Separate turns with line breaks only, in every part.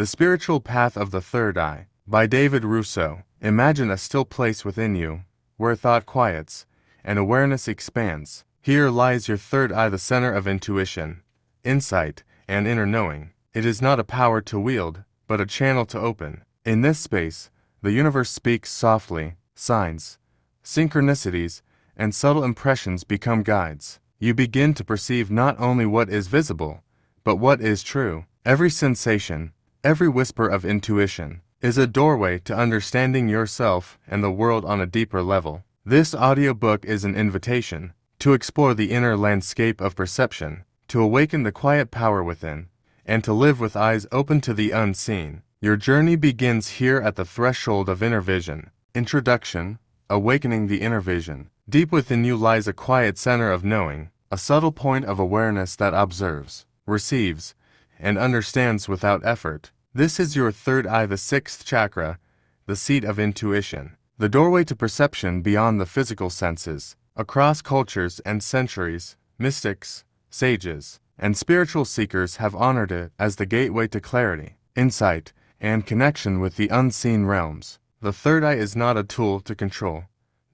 The Spiritual Path of the Third Eye, by David Rousseau. Imagine a still place within you, where thought quiets, and awareness expands. Here lies your third eye, the center of intuition, insight, and inner knowing. It is not a power to wield, but a channel to open. In this space, the universe speaks softly. Signs, synchronicities, and subtle impressions become guides. You begin to perceive not only what is visible, but what is true. Every sensation, every whisper of intuition, is a doorway to understanding yourself and the world on a deeper level. This audiobook is an invitation to explore the inner landscape of perception, to awaken the quiet power within, and to live with eyes open to the unseen. Your journey begins here at the threshold of inner vision. Introduction: Awakening the Inner Vision. Deep within you lies a quiet center of knowing, a subtle point of awareness that observes, receives, and understands without effort. This is your third eye, the sixth chakra, the seat of intuition, the doorway to perception beyond the physical senses. Across cultures and centuries, mystics, sages, and spiritual seekers have honored it as the gateway to clarity, insight, and connection with the unseen realms. The third eye is not a tool to control,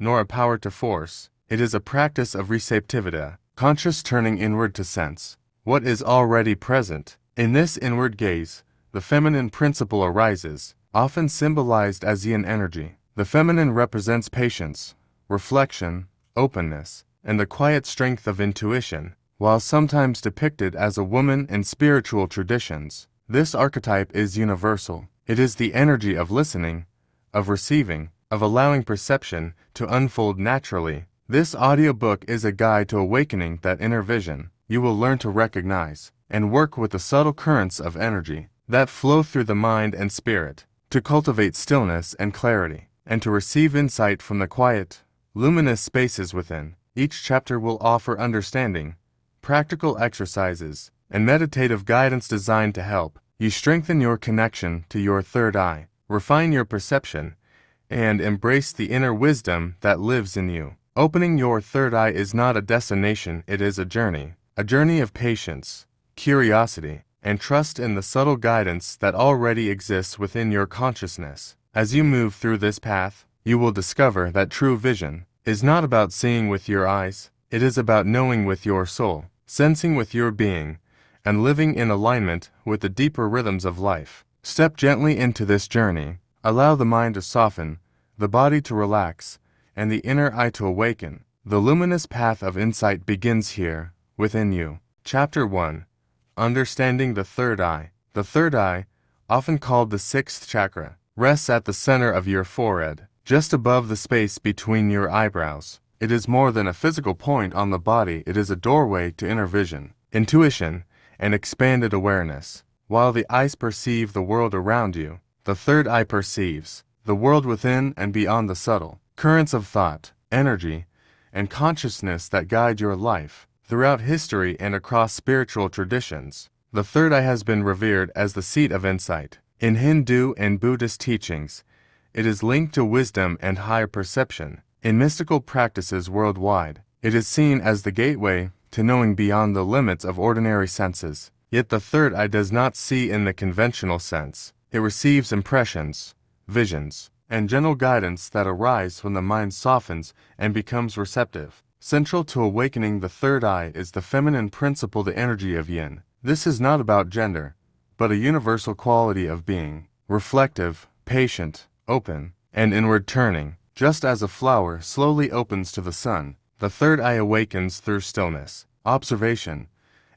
nor a power to force. It is a practice of receptivity, conscious turning inward to sense what is already present. In this inward gaze, the feminine principle arises, often symbolized as yin energy. The feminine represents patience, reflection, openness, and the quiet strength of intuition, while sometimes depicted as a woman in spiritual traditions. This archetype is universal. It is the energy of listening, of receiving, of allowing perception to unfold naturally. This audiobook is a guide to awakening that inner vision. You will learn to recognize and work with the subtle currents of energy that flow through the mind and spirit, to cultivate stillness and clarity, and to receive insight from the quiet, luminous spaces within. Each chapter will offer understanding, practical exercises, and meditative guidance designed to help you strengthen your connection to your third eye, refine your perception, and embrace the inner wisdom that lives in you. Opening your third eye is not a destination, it is a journey of patience, curiosity, and trust in the subtle guidance that already exists within your consciousness. As you move through this path, you will discover that true vision is not about seeing with your eyes, it is about knowing with your soul, sensing with your being, and living in alignment with the deeper rhythms of life. Step gently into this journey. Allow the mind to soften, the body to relax, and the inner eye to awaken. The luminous path of insight begins here, within you. Chapter 1. Understanding the Third Eye. The third eye, often called the sixth chakra, rests at the center of your forehead, just above the space between your eyebrows. It is more than a physical point on the body, it is a doorway to inner vision, intuition, and expanded awareness. While the eyes perceive the world around you, the third eye perceives the world within and beyond the subtle currents of thought, energy, and consciousness that guide your life. Throughout history and across spiritual traditions, the third eye has been revered as the seat of insight. In Hindu and Buddhist teachings, it is linked to wisdom and higher perception. In mystical practices worldwide, it is seen as the gateway to knowing beyond the limits of ordinary senses. Yet the third eye does not see in the conventional sense. It receives impressions, visions, and gentle guidance that arise when the mind softens and becomes receptive. Central to awakening the third eye is the feminine principle, the energy of yin. This is not about gender, but a universal quality of being, reflective, patient, open, and inward turning. Just as a flower slowly opens to the sun, the third eye awakens through stillness, observation,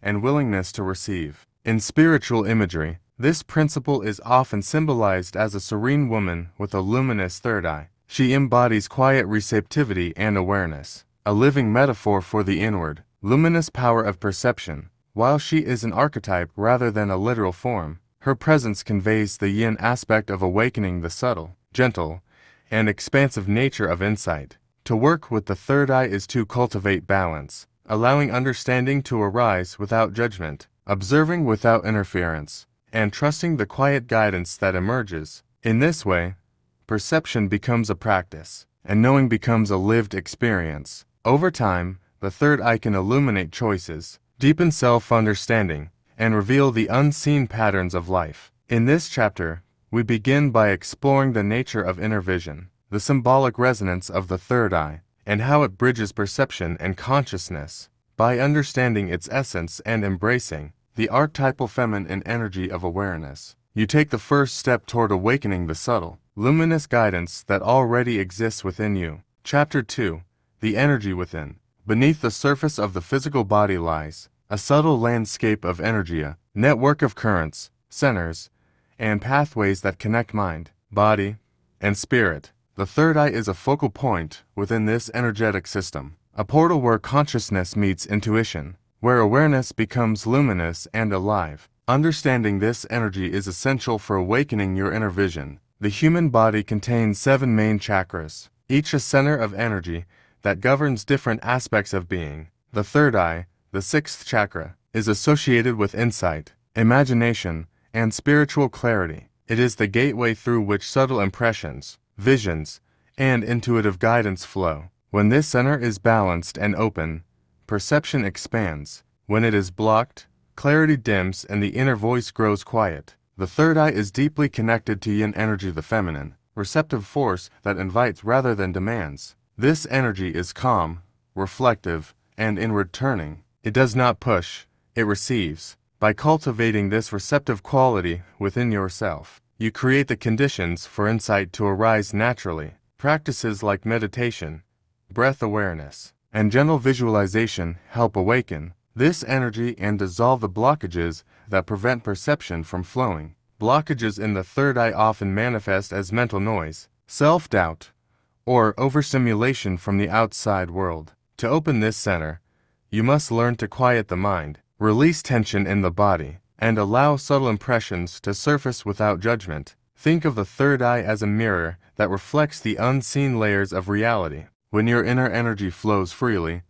and willingness to receive. In spiritual imagery, this principle is often symbolized as a serene woman with a luminous third eye. She embodies quiet receptivity and awareness, a living metaphor for the inward, luminous power of perception. While she is an archetype rather than a literal form, her presence conveys the yin aspect of awakening, the subtle, gentle, and expansive nature of insight. To work with the third eye is to cultivate balance, allowing understanding to arise without judgment, observing without interference, and trusting the quiet guidance that emerges. In this way, perception becomes a practice, and knowing becomes a lived experience. Over time, the third eye can illuminate choices, deepen self-understanding, and reveal the unseen patterns of life. In this chapter, we begin by exploring the nature of inner vision, the symbolic resonance of the third eye, and how it bridges perception and consciousness. By understanding its essence and embracing the archetypal feminine energy of awareness, you take the first step toward awakening the subtle, luminous guidance that already exists within you. Chapter 2. The Energy Within. Beneath the surface of the physical body lies a subtle landscape of energy, a network of currents, centers, and pathways that connect mind, body, and spirit. The third eye is a focal point within this energetic system, a portal where consciousness meets intuition, where awareness becomes luminous and alive. Understanding this energy is essential for awakening your inner vision. The human body contains 7 main chakras, each a center of energy that governs different aspects of being. The third eye, the 6th chakra, is associated with insight, imagination, and spiritual clarity. It is the gateway through which subtle impressions, visions, and intuitive guidance flow. When this center is balanced and open, perception expands. When it is blocked, clarity dims and the inner voice grows quiet. The third eye is deeply connected to yin energy, the feminine, receptive force that invites rather than demands. This energy is calm, reflective, and inward turning. It does not push, it receives. By cultivating this receptive quality within yourself, you create the conditions for insight to arise naturally. Practices like meditation, breath awareness, and gentle visualization help awaken this energy and dissolve the blockages that prevent perception from flowing. Blockages in the third eye often manifest as mental noise, self-doubt, or overstimulation from the outside world. To open this center, you must learn to quiet the mind, release tension in the body, and allow subtle impressions to surface without judgment. Think of the third eye as a mirror that reflects the unseen layers of reality. When your inner energy flows freely,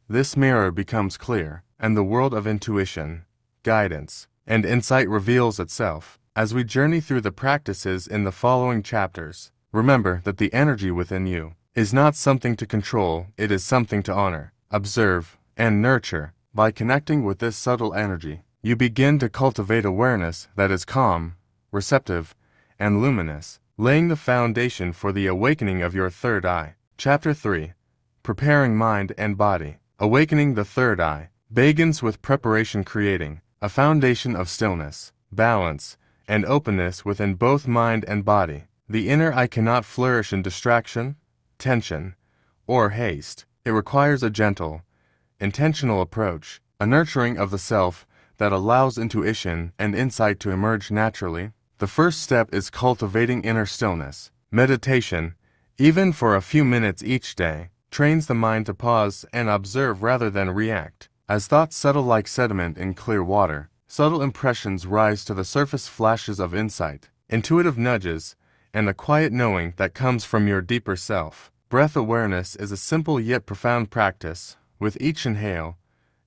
this mirror becomes clear, and the world of intuition, guidance, and insight reveals itself. As we journey through the practices in the following chapters, remember that the energy within you is not something to control, it is something to honor, observe, and nurture. By connecting with this subtle energy, you begin to cultivate awareness that is calm, receptive, and luminous, laying the foundation for the awakening of your third eye. Chapter 3. Preparing Mind and Body. Awakening the third eye begins with preparation, creating a foundation of stillness, balance, and openness within both mind and body. The inner eye cannot flourish in distraction, tension, or haste. It requires a gentle, intentional approach, a nurturing of the self that allows intuition and insight to emerge naturally. The first step is cultivating inner stillness. Meditation, even for a few minutes each day, trains the mind to pause and observe rather than react. As thoughts settle like sediment in clear water, subtle impressions rise to the surface, flashes of insight, intuitive nudges, and a quiet knowing that comes from your deeper self. Breath awareness is a simple yet profound practice. With each inhale,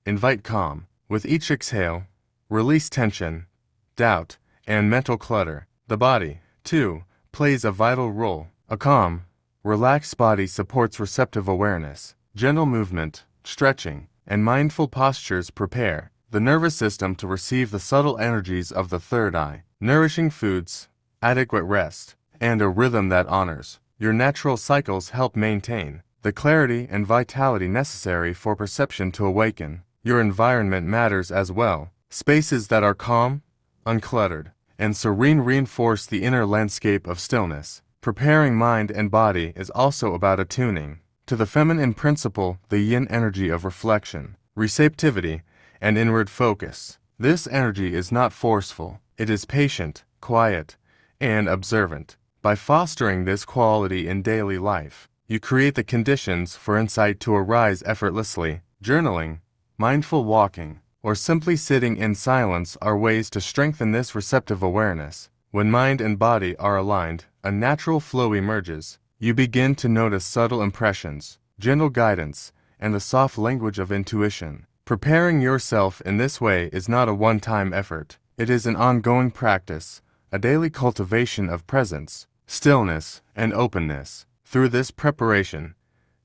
invite calm. With each exhale, release tension, doubt, and mental clutter. The body, too, plays a vital role. A calm, relaxed body supports receptive awareness. Gentle movement, stretching, and mindful postures prepare the nervous system to receive the subtle energies of the third eye. Nourishing foods, adequate rest, and a rhythm that honors your natural cycles help maintain the clarity and vitality necessary for perception to awaken. Your environment matters as well. Spaces that are calm, uncluttered, and serene reinforce the inner landscape of stillness. Preparing mind and body is also about attuning to the feminine principle, the yin energy of reflection, receptivity, and inward focus. This energy is not forceful, it is patient, quiet, and observant. By fostering this quality in daily life, you create the conditions for insight to arise effortlessly. Journaling, mindful walking, or simply sitting in silence are ways to strengthen this receptive awareness. When mind and body are aligned, a natural flow emerges. You begin to notice subtle impressions, gentle guidance, and the soft language of intuition. Preparing yourself in this way is not a one-time effort. It is an ongoing practice, a daily cultivation of presence, stillness, and openness. Through this preparation,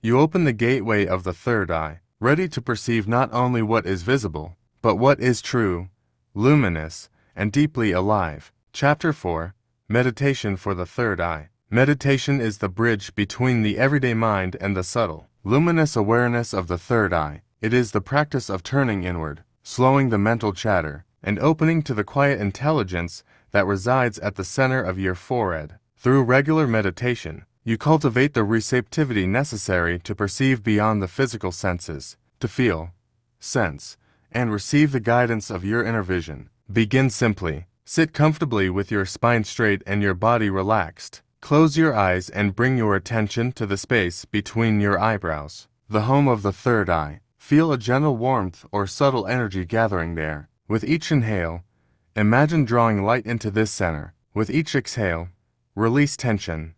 you open the gateway of the third eye, ready to perceive not only what is visible, but what is true, luminous, and deeply alive. Chapter 4. Meditation for the Third Eye. Meditation is the bridge between the everyday mind and the subtle, luminous awareness of the third eye. It is the practice of turning inward, slowing the mental chatter, and opening to the quiet intelligence that resides at the center of your forehead. Through regular meditation, you cultivate the receptivity necessary to perceive beyond the physical senses, to feel, sense, and receive the guidance of your inner vision. Begin simply. Sit comfortably with your spine straight and your body relaxed. Close your eyes and bring your attention to the space between your eyebrows, the home of the third eye. Feel a gentle warmth or subtle energy gathering there. With each inhale, imagine drawing light into this center. With each exhale, release tension,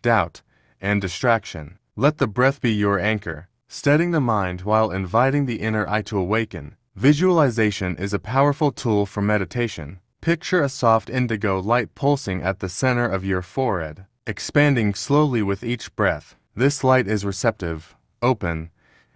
doubt, and distraction. Let the breath be your anchor, steadying the mind while inviting the inner eye to awaken. Visualization is a powerful tool for meditation. Picture a soft indigo light pulsing at the center of your forehead, expanding slowly with each breath. This light is receptive, open,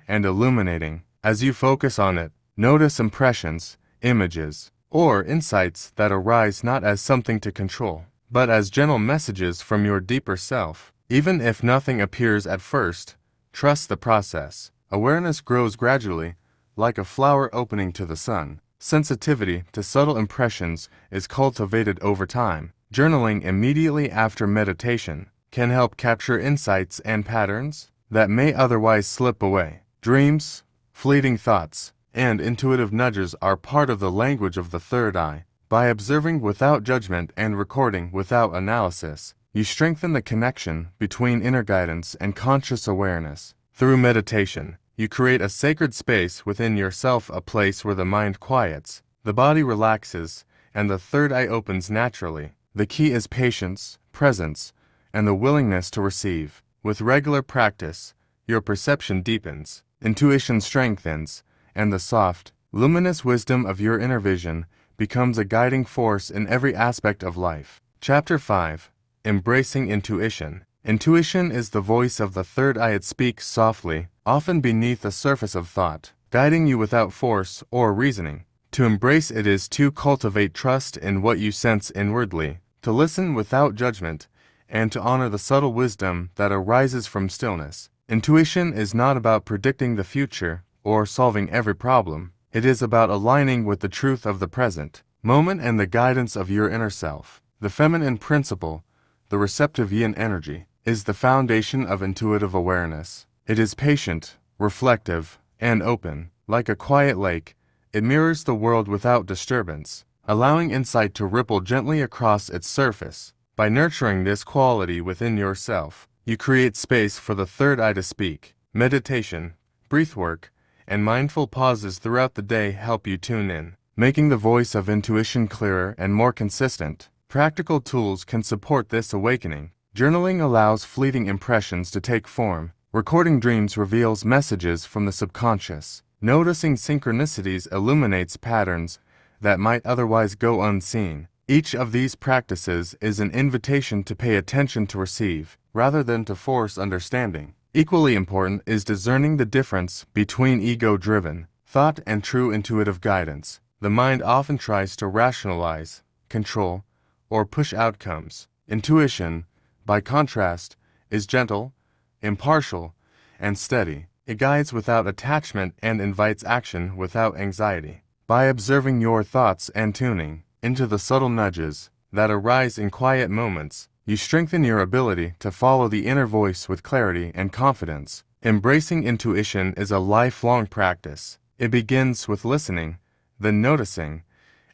and illuminating. As you focus on it, notice impressions, images, or insights that arise not as something to control, but as gentle messages from your deeper self. Even if nothing appears at first, trust the process. Awareness grows gradually, like a flower opening to the sun. Sensitivity to subtle impressions is cultivated over time. Journaling immediately after meditation can help capture insights and patterns that may otherwise slip away. Dreams, fleeting thoughts, and intuitive nudges are part of the language of the third eye. By observing without judgment and recording without analysis, you strengthen the connection between inner guidance and conscious awareness. Through meditation, you create a sacred space within yourself, a place where the mind quiets, the body relaxes, and the third eye opens naturally. The key is patience, presence, and the willingness to receive. With regular practice, your perception deepens, intuition strengthens, and the soft, luminous wisdom of your inner vision becomes a guiding force in every aspect of life. Chapter 5. Embracing Intuition. Intuition is the voice of the third eye. It speaks softly, often beneath the surface of thought, guiding you without force or reasoning. To embrace it is to cultivate trust in what you sense inwardly, to listen without judgment, and to honor the subtle wisdom that arises from stillness. Intuition is not about predicting the future or solving every problem. It is about aligning with the truth of the present moment and the guidance of your inner self. The feminine principle, the receptive yin energy, is the foundation of intuitive awareness. It is patient, reflective, and open. Like a quiet lake, it mirrors the world without disturbance, allowing insight to ripple gently across its surface. By nurturing this quality within yourself, you create space for the third eye to speak. Meditation, breathwork, and mindful pauses throughout the day help you tune in, making the voice of intuition clearer and more consistent. Practical tools can support this awakening. Journaling allows fleeting impressions to take form. Recording dreams reveals messages from the subconscious. Noticing synchronicities illuminates patterns that might otherwise go unseen. Each of these practices is an invitation to pay attention to receive, rather than to force understanding. Equally important is discerning the difference between ego-driven thought and true intuitive guidance. The mind often tries to rationalize, control, or push outcomes. Intuition, by contrast, is gentle, impartial, and steady. It guides without attachment and invites action without anxiety. By observing your thoughts and tuning into the subtle nudges that arise in quiet moments, you strengthen your ability to follow the inner voice with clarity and confidence. Embracing intuition is a lifelong practice. It begins with listening, then noticing,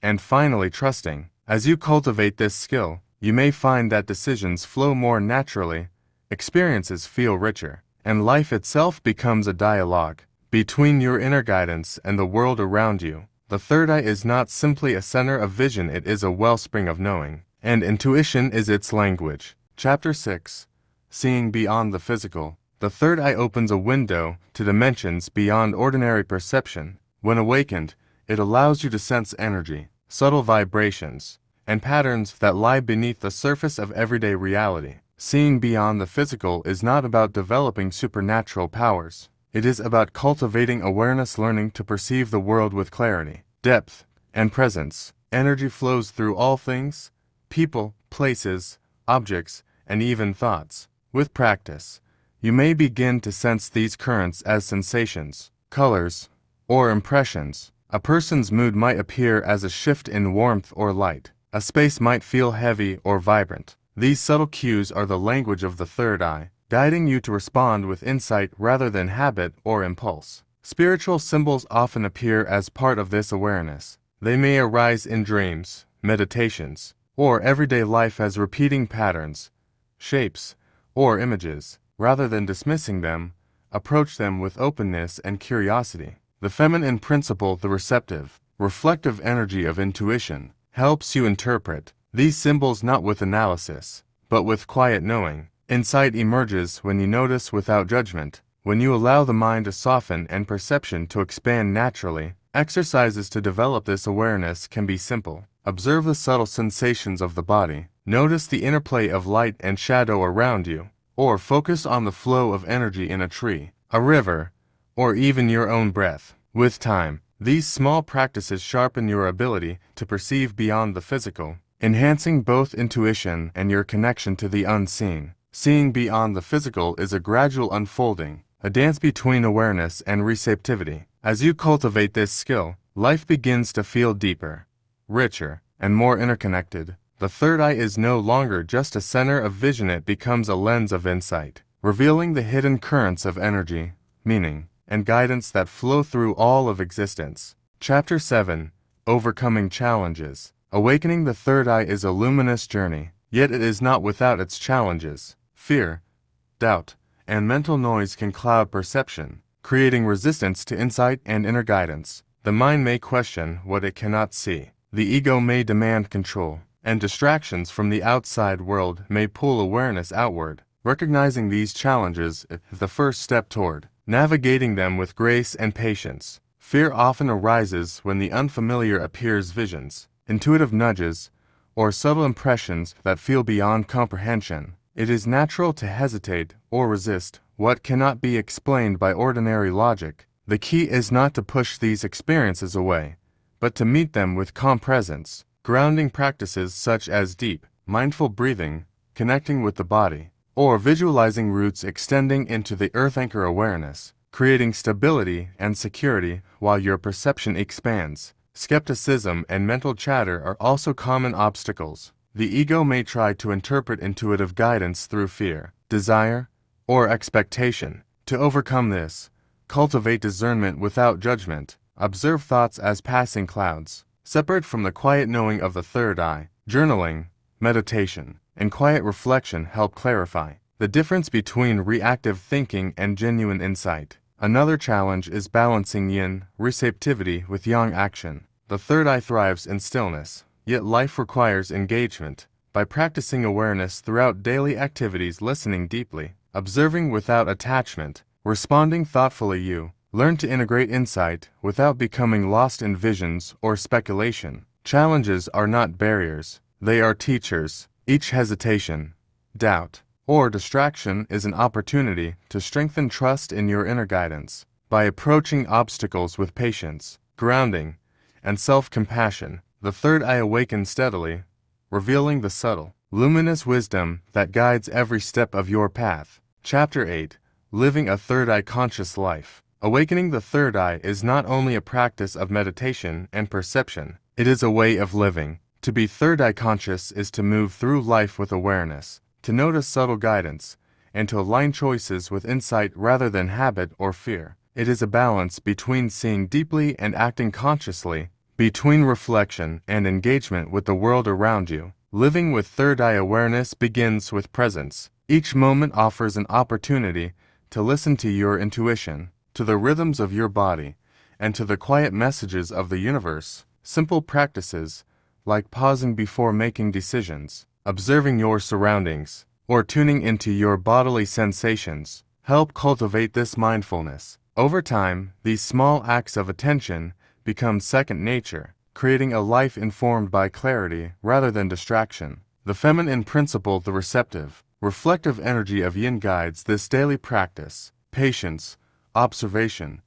and finally trusting. As you cultivate this skill, you may find that decisions flow more naturally, experiences feel richer, and life itself becomes a dialogue between your inner guidance and the world around you. The third eye is not simply a center of vision, it is a wellspring of knowing, and intuition is its language. Chapter 6. Seeing Beyond the Physical. The third eye opens a window to dimensions beyond ordinary perception. When awakened, it allows you to sense energy, subtle vibrations, and patterns that lie beneath the surface of everyday reality. Seeing beyond the physical is not about developing supernatural powers. It is about cultivating awareness, learning to perceive the world with clarity, depth, and presence. Energy flows through all things, people, places, objects, and even thoughts. With practice, you may begin to sense these currents as sensations, colors, or impressions. A person's mood might appear as a shift in warmth or light. A space might feel heavy or vibrant. These subtle cues are the language of the third eye, guiding you to respond with insight rather than habit or impulse. Spiritual symbols often appear as part of this awareness. They may arise in dreams, meditations, or everyday life as repeating patterns, shapes, or images. Rather than dismissing them, approach them with openness and curiosity. The feminine principle, the receptive, reflective energy of intuition, helps you interpret these symbols not with analysis, but with quiet knowing. Insight emerges when you notice without judgment, when you allow the mind to soften and perception to expand naturally. Exercises to develop this awareness can be simple. Observe the subtle sensations of the body. Notice the interplay of light and shadow around you, or focus on the flow of energy in a tree, a river, or even your own breath. With time, these small practices sharpen your ability to perceive beyond the physical, enhancing both intuition and your connection to the unseen. Seeing beyond the physical is a gradual unfolding, a dance between awareness and receptivity. As you cultivate this skill, life begins to feel deeper, richer, and more interconnected. The third eye is no longer just a center of vision, it becomes a lens of insight, revealing the hidden currents of energy, meaning, and guidance that flow through all of existence. Chapter 7. Overcoming Challenges. Awakening the third eye is a luminous journey, yet it is not without its challenges. Fear, doubt, and mental noise can cloud perception, creating resistance to insight and inner guidance. The mind may question what it cannot see. The ego may demand control, and distractions from the outside world may pull awareness outward. Recognizing these challenges is the first step toward navigating them with grace and patience. Fear often arises when the unfamiliar appears visions, intuitive nudges, or subtle impressions that feel beyond comprehension. It is natural to hesitate or resist what cannot be explained by ordinary logic. The key is not to push these experiences away, but to meet them with calm presence. Grounding practices such as deep, mindful breathing, connecting with the body, or visualizing roots extending into the earth anchor awareness, creating stability and security while your perception expands. Skepticism and mental chatter are also common obstacles. The ego may try to interpret intuitive guidance through fear, desire, or expectation. To overcome this, cultivate discernment without judgment. Observe thoughts as passing clouds. Separate from the quiet knowing of the third eye, journaling, meditation, and quiet reflection help clarify the difference between reactive thinking and genuine insight. Another challenge is balancing yin, receptivity, with yang, action. The third eye thrives in stillness, yet life requires engagement. By practicing awareness throughout daily activities, listening deeply, observing without attachment, responding thoughtfully, you learn to integrate insight without becoming lost in visions or speculation. Challenges are not barriers, they are teachers. Each hesitation, doubt, or distraction is an opportunity to strengthen trust in your inner guidance. By approaching obstacles with patience, grounding, and self-compassion, the third eye awakens steadily, revealing the subtle, luminous wisdom that guides every step of your path. Chapter 8. Living a Third Eye Conscious Life. Awakening the third eye is not only a practice of meditation and perception, it is a way of living. To be third eye conscious is to move through life with awareness, to notice subtle guidance, and to align choices with insight rather than habit or fear. It is a balance between seeing deeply and acting consciously, between reflection and engagement with the world around you. Living with third eye awareness begins with presence. Each moment offers an opportunity to listen to your intuition, to the rhythms of your body, and to the quiet messages of the universe. Simple practices, like pausing before making decisions, observing your surroundings, or tuning into your bodily sensations, help cultivate this mindfulness. Over time, these small acts of attention become second nature, creating a life informed by clarity rather than distraction. The feminine principle, the receptive, reflective energy of yin guides this daily practice. Patience, observation,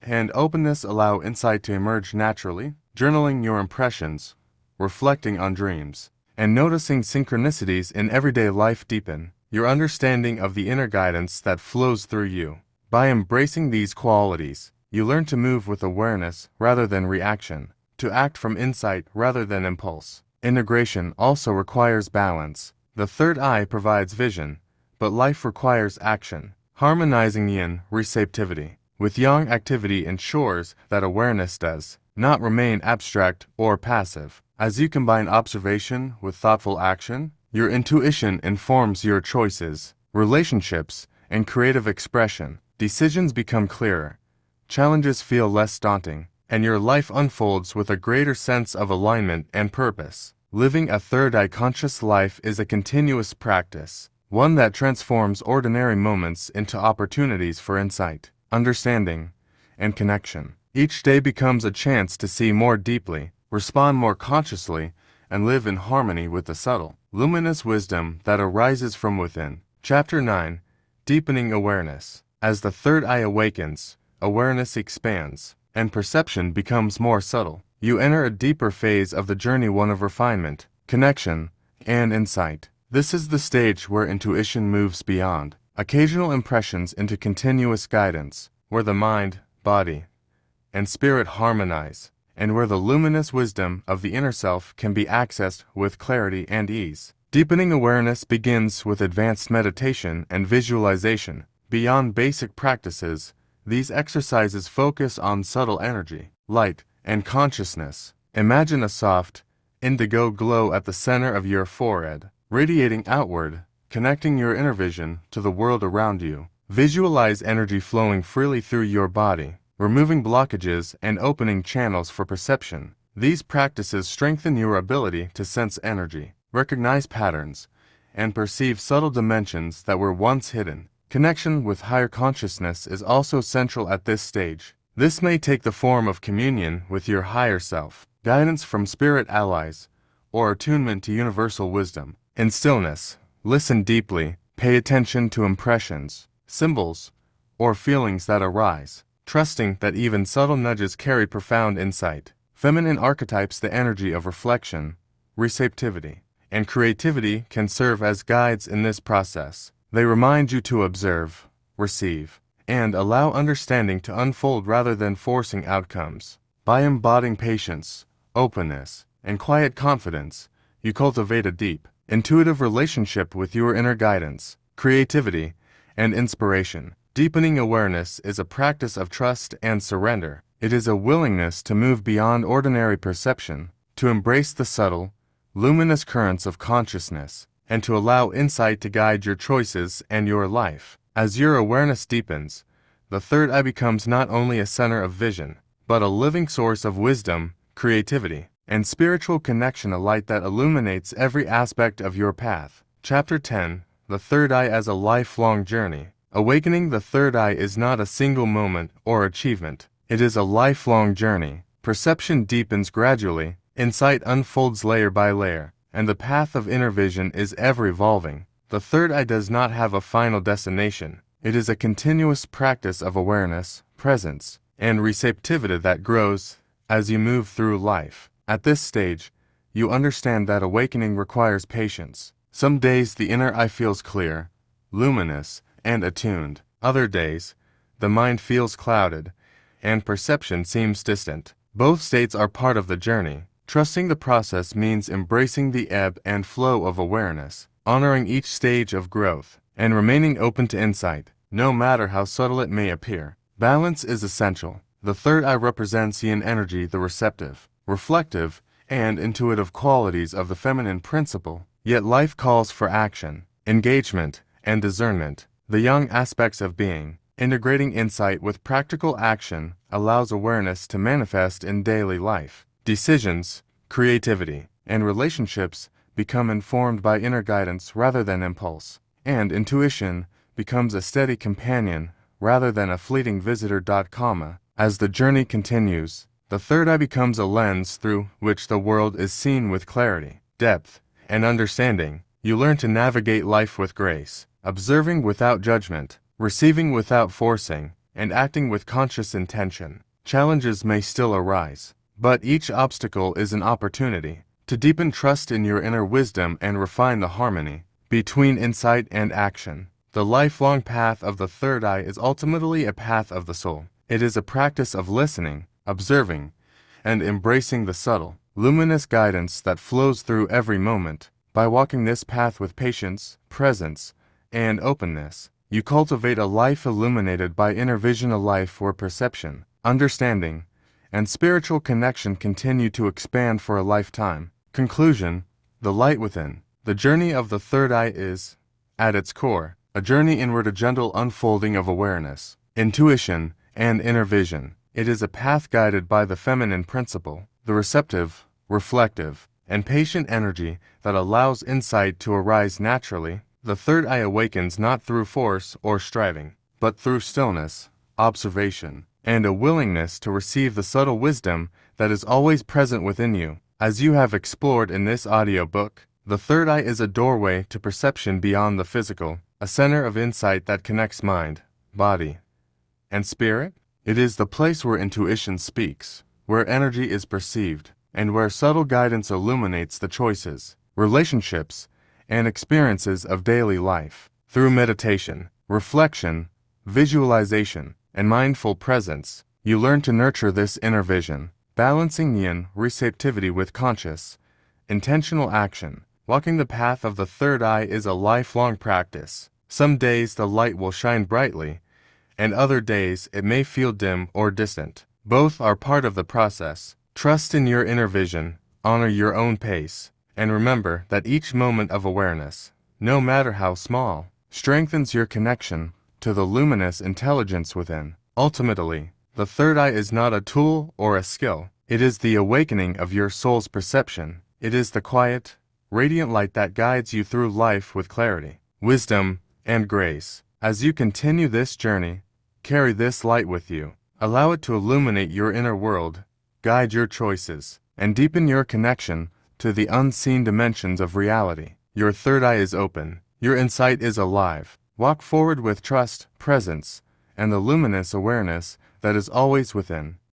and openness allow insight to emerge naturally. Journaling your impressions, reflecting on dreams, and noticing synchronicities in everyday life deepen your understanding of the inner guidance that flows through you. By embracing these qualities, you learn to move with awareness rather than reaction, to act from insight rather than impulse. Integration also requires balance. The third eye provides vision, but life requires action. Harmonizing yin receptivity with yang activity ensures that awareness does not remain abstract or passive. As you combine observation with thoughtful action, your intuition informs your choices, relationships, and creative expression. Decisions become clearer, challenges feel less daunting, and your life unfolds with a greater sense of alignment and purpose. Living a third-eye conscious life is a continuous practice, one that transforms ordinary moments into opportunities for insight, understanding, and connection. Each day becomes a chance to see more deeply, respond more consciously, and live in harmony with the subtle, luminous wisdom that arises from within. Chapter 9. Deepening Awareness. As the third eye awakens, awareness expands, and perception becomes more subtle. You enter a deeper phase of the journey, one of refinement, connection, and insight. This is the stage where intuition moves beyond occasional impressions into continuous guidance, where the mind, body, and spirit harmonize, and where the luminous wisdom of the inner self can be accessed with clarity and ease. Deepening awareness begins with advanced meditation and visualization. Beyond basic practices, these exercises focus on subtle energy, light, and consciousness. Imagine a soft, indigo glow at the center of your forehead, radiating outward, connecting your inner vision to the world around you. Visualize energy flowing freely through your body, removing blockages and opening channels for perception. These practices strengthen your ability to sense energy, recognize patterns, and perceive subtle dimensions that were once hidden. Connection with higher consciousness is also central at this stage. This may take the form of communion with your higher self, guidance from spirit allies, or attunement to universal wisdom. In stillness, listen deeply, pay attention to impressions, symbols, or feelings that arise, trusting that even subtle nudges carry profound insight. Feminine archetypes, the energy of reflection, receptivity, and creativity can serve as guides in this process. They remind you to observe, receive, and allow understanding to unfold rather than forcing outcomes. By embodying patience, openness, and quiet confidence, you cultivate a deep, intuitive relationship with your inner guidance, creativity, and inspiration. Deepening awareness is a practice of trust and surrender. It is a willingness to move beyond ordinary perception, to embrace the subtle, luminous currents of consciousness, and to allow insight to guide your choices and your life. As your awareness deepens, the third eye becomes not only a center of vision, but a living source of wisdom, creativity, and spiritual connection, a light that illuminates every aspect of your path. Chapter 10. The Third Eye as a Lifelong Journey. Awakening the third eye is not a single moment or achievement. It is a lifelong journey. Perception deepens gradually, insight unfolds layer by layer, and the path of inner vision is ever evolving. The third eye does not have a final destination. It is a continuous practice of awareness, presence, and receptivity that grows as you move through life. At this stage, you understand that awakening requires patience. Some days the inner eye feels clear, luminous, and attuned. Other days, the mind feels clouded, and perception seems distant. Both states are part of the journey. Trusting the process means embracing the ebb and flow of awareness, honoring each stage of growth, and remaining open to insight, no matter how subtle it may appear. Balance is essential. The third eye represents yin energy, the receptive, reflective, and intuitive qualities of the feminine principle. Yet life calls for action, engagement, and discernment. The yang aspects of being, integrating insight with practical action, allows awareness to manifest in daily life. Decisions, creativity, and relationships become informed by inner guidance rather than impulse, and intuition becomes a steady companion rather than a fleeting visitor. As the journey continues, the third eye becomes a lens through which the world is seen with clarity, depth, and understanding. You learn to navigate life with grace, observing without judgment, receiving without forcing, and acting with conscious intention. Challenges may still arise, but each obstacle is an opportunity to deepen trust in your inner wisdom and refine the harmony between insight and action. The lifelong path of the third eye is ultimately a path of the soul. It is a practice of listening, observing, and embracing the subtle, luminous guidance that flows through every moment. By walking this path with patience, presence, and openness, you cultivate a life illuminated by inner vision, a life where perception, understanding, and spiritual connection continue to expand for a lifetime. Conclusion: the light within. The journey of the third eye is, at its core, a journey inward, a gentle unfolding of awareness, intuition, and inner vision. It is a path guided by the feminine principle, the receptive, reflective, and patient energy that allows insight to arise naturally. The third eye awakens not through force or striving, but through stillness, observation, and a willingness to receive the subtle wisdom that is always present within you. As you have explored in this audiobook, the third eye is a doorway to perception beyond the physical, a center of insight that connects mind, body, and spirit. It is the place where intuition speaks, where energy is perceived, and where subtle guidance illuminates the choices, relationships, and experiences of daily life. Through meditation, reflection, visualization, and mindful presence, you learn to nurture this inner vision, balancing yin receptivity with conscious, intentional action. Walking the path of the third eye is a lifelong practice. Some days the light will shine brightly, and other days it may feel dim or distant. Both are part of the process. Trust in your inner vision, honor your own pace, and remember that each moment of awareness, no matter how small, strengthens your connection to the luminous intelligence within. Ultimately, the third eye is not a tool or a skill. It is the awakening of your soul's perception. It is the quiet, radiant light that guides you through life with clarity, wisdom, and grace. As you continue this journey, carry this light with you. Allow it to illuminate your inner world, guide your choices, and deepen your connection to the unseen dimensions of reality. Your third eye is open. Your insight is alive. Walk forward with trust, presence, and the luminous awareness that is always within.